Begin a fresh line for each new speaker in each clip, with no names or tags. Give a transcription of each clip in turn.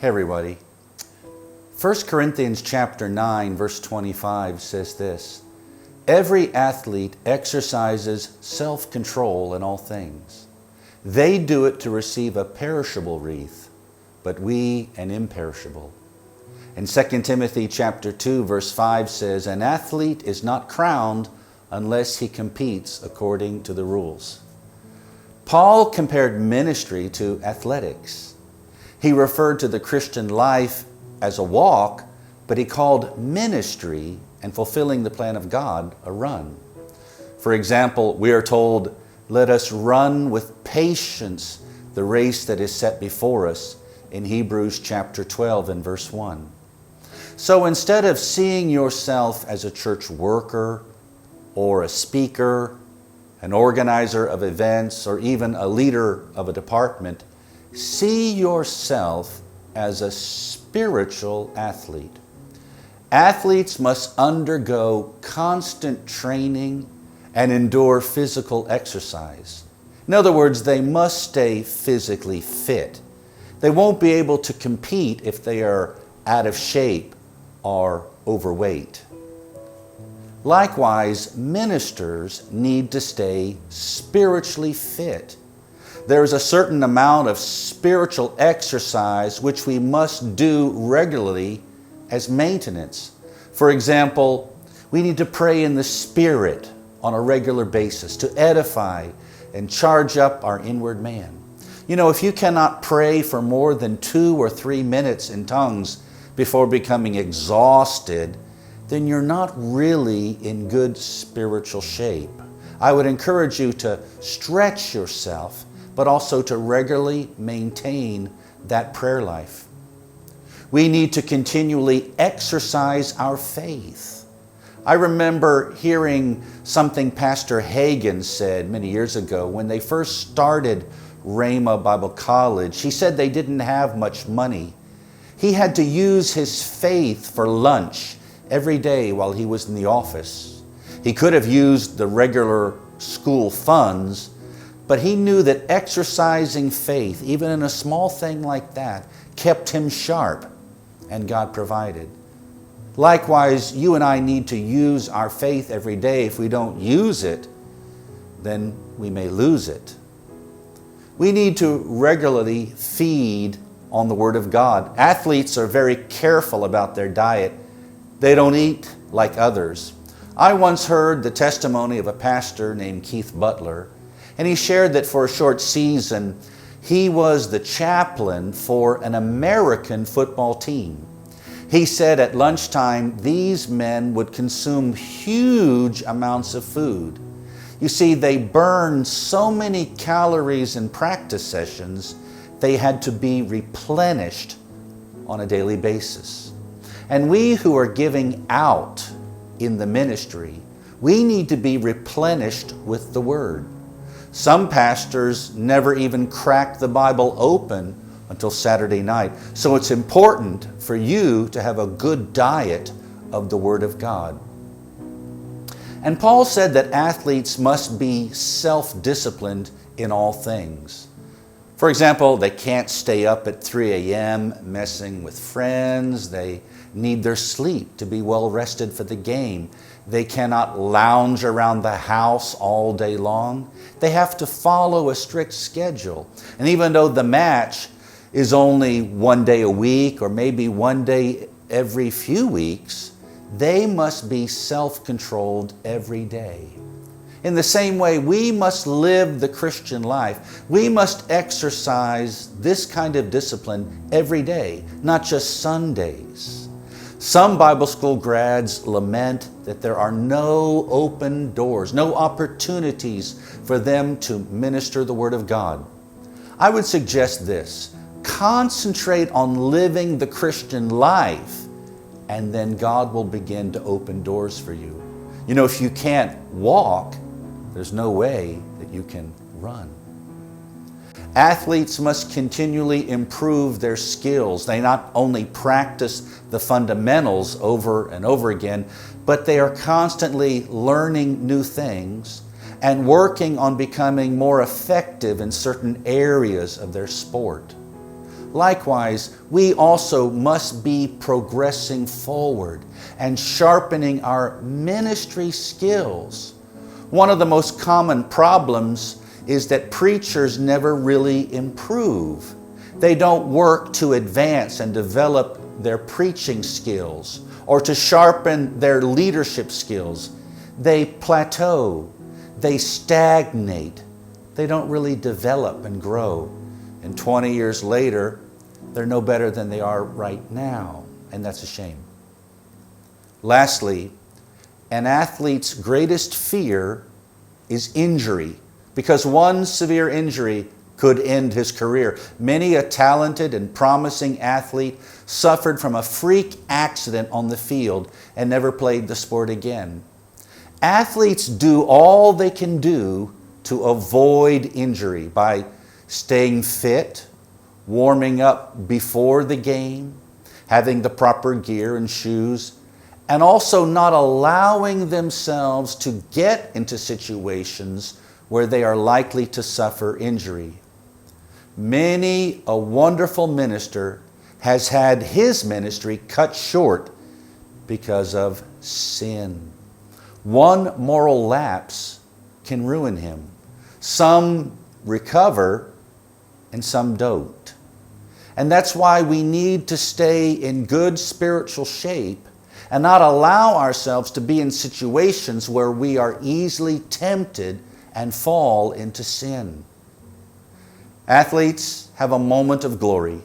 Hey everybody. 1 Corinthians chapter 9 verse 25 says this: every athlete exercises self-control in all things. They do it to receive a perishable wreath, but we an imperishable. And 2 Timothy chapter 2 verse 5 says, an athlete is not crowned unless he competes according to the rules. Paul compared ministry to athletics. He referred to the Christian life as a walk, but he called ministry and fulfilling the plan of God a run. For example, we are told, let us run with patience the race that is set before us in Hebrews chapter 12 and verse 1. So instead of seeing yourself as a church worker or a speaker, an organizer of events, or even a leader of a department, see yourself as a spiritual athlete. Athletes must undergo constant training and endure physical exercise. In other words, they must stay physically fit. They won't be able to compete if they are out of shape or overweight. Likewise, ministers need to stay spiritually fit. There is a certain amount of spiritual exercise which we must do regularly as maintenance. For example, we need to pray in the Spirit on a regular basis to edify and charge up our inward man. You know, if you cannot pray for more than 2 or 3 minutes in tongues before becoming exhausted, then you're not really in good spiritual shape. I would encourage you to stretch yourself, but also to regularly maintain that prayer life. We need to continually exercise our faith. I remember hearing something Pastor Hagen said many years ago when they first started Rhema Bible College. He said they didn't have much money. He had to use his faith for lunch every day while he was in the office. He could have used the regular school funds, but he knew that exercising faith, even in a small thing like that, kept him sharp, and God provided. Likewise, you and I need to use our faith every day. If we don't use it, then we may lose it. We need to regularly feed on the Word of God. Athletes are very careful about their diet. They don't eat like others. I once heard the testimony of a pastor named Keith Butler, and he shared that for a short season, he was the chaplain for an American football team. He said at lunchtime, these men would consume huge amounts of food. You see, they burned so many calories in practice sessions, they had to be replenished on a daily basis. And we who are giving out in the ministry, we need to be replenished with the Word. Some pastors never even crack the Bible open until Saturday night. So it's important for you to have a good diet of the Word of God. And Paul said that athletes must be self-disciplined in all things. For example, they can't stay up at 3 a.m. messing with friends. They need their sleep to be well rested for the game. They cannot lounge around the house all day long. They have to follow a strict schedule. And even though the match is only 1 day a week or maybe 1 day every few weeks, they must be self-controlled every day. In the same way, we must live the Christian life. We must exercise this kind of discipline every day, not just Sundays. Some Bible school grads lament that there are no open doors, no opportunities for them to minister the Word of God. I would suggest this: concentrate on living the Christian life, and then God will begin to open doors for you. You know, if you can't walk, there's no way that you can run. Athletes must continually improve their skills. They not only practice the fundamentals over and over again, but they are constantly learning new things and working on becoming more effective in certain areas of their sport. Likewise, we also must be progressing forward and sharpening our ministry skills. One of the most common problems is that preachers never really improve. They don't work to advance and develop their preaching skills or to sharpen their leadership skills. They plateau, they stagnate, they don't really develop and grow. And 20 years later, they're no better than they are right now, and that's a shame. Lastly, an athlete's greatest fear is injury, because one severe injury could end his career. Many a talented and promising athlete suffered from a freak accident on the field and never played the sport again. Athletes do all they can do to avoid injury by staying fit, warming up before the game, having the proper gear and shoes, and also not allowing themselves to get into situations where they are likely to suffer injury. Many a wonderful minister has had his ministry cut short because of sin. One moral lapse can ruin him. Some recover and some don't. And that's why we need to stay in good spiritual shape and not allow ourselves to be in situations where we are easily tempted and fall into sin. Athletes have a moment of glory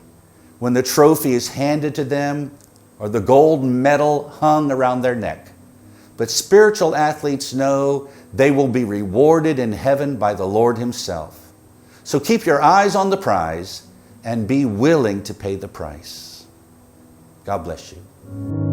when the trophy is handed to them or the gold medal hung around their neck. But spiritual athletes know they will be rewarded in heaven by the Lord Himself. So keep your eyes on the prize and be willing to pay the price. God bless you.